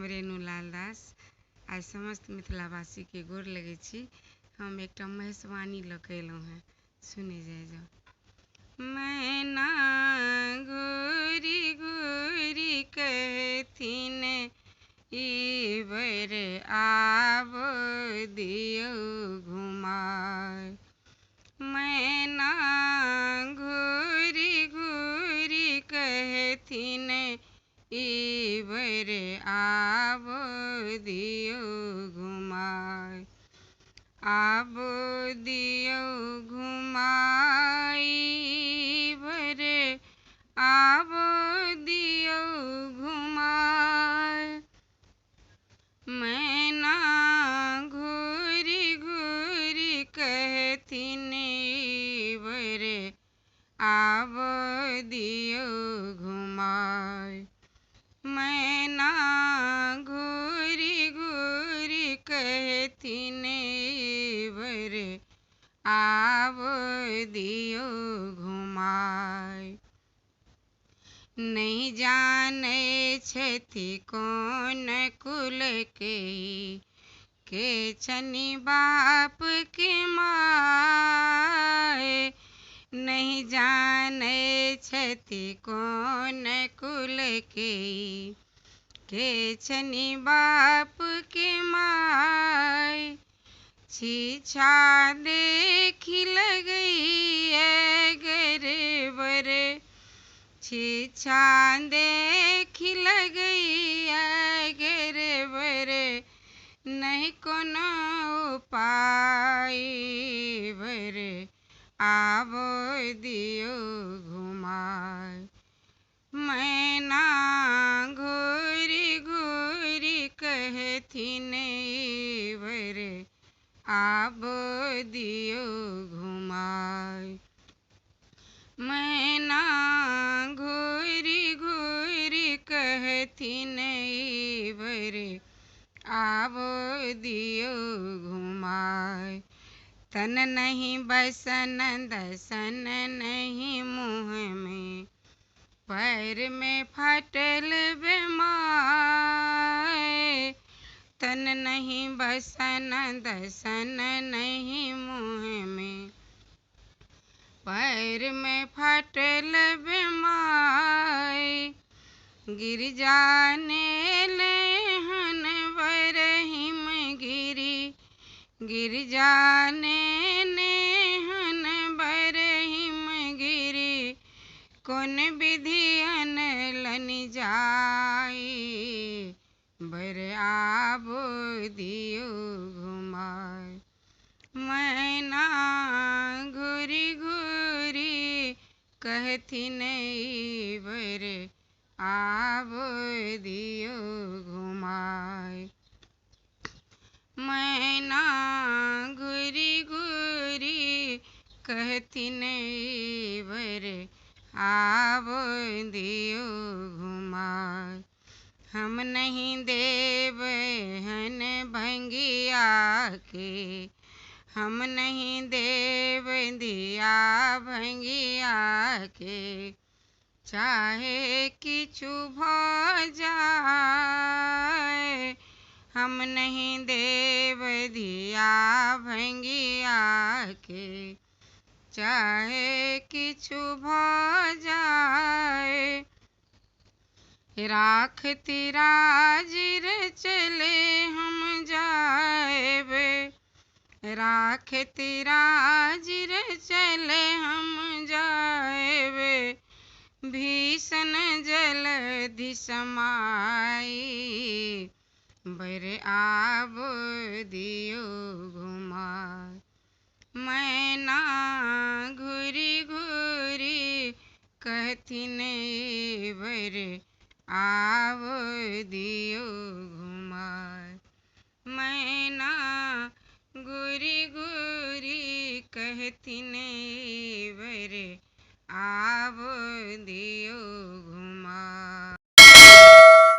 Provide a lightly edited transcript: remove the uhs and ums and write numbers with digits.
रेणुलाल दास। आज समस्त मिथिलावासी के गोर लगै छी। हम एकटा महेशवाणी लऽ कऽ अयलहुँ हेँ, सुनै जाइ जाउ। मैना घूरी घूरी कहथिन ई बेर आबो दियौ घुमाय। मैना घूरी घूरी कहथिन ई बेर आबो दियौ घुमाय। आबो दियौ घुमाय ई बेर आबो दियौ घुमाय। मैना घूरी घूरी कहथिन ई बेर आबो दियौ घुमाय। मैना घूरी घूरी कहथिन ई बेर आबो दियौ घुमाय। नहीं जानै छथि कोन कुल के छनि बाप के माय। नहीं जानै छथि कोन कुल के छनि बाप के माय। छीछा देखि लगैए गरबर, छीछा देखि लगैए गरबर। नहीं कोनो उपाय बर आबो दियौ घुमाय। मैना घूरी घूरी कहथिन ई बेर आबो दियौ घुमाय। मैना घूरी घूरी कहथिन ई बेर आबो दियौ घुमाय। तन नहीं बसन दसन नहीं मुँह में, पैर में फटल बेमाय। तन नहीं बसन दसन नहीं मुँह में, पैर में फटल बेमाय। गिर जाने लेहन बरहिम गिरी, गिर जाने नेहन बरहिम गिरी। कोन विधि अनलन जाय बर आबो दियौ घुमाय। मैना घूरी घूरी कहथिन ई बेर आबो दियौ घुमाय। मैना घूरी घूरी कहथिन ई बेर आबो दियौ घुमाय। हम नहीं देब हन भंगिया के, हम नहीं देव दिया भंगिया के। चाहे किछु भऽ जाय, हम नहीं देव दिया भंगिया के। चाहे किछु भऽ जाय। राखति राज चले हम जाएब, राखति राज चले हम जाएब। भीषण जलधि समाई बर आबो दियौ घुमाय। मैना घूरी घूरी कहथिन ई बेर आबो दियौ घुमाय।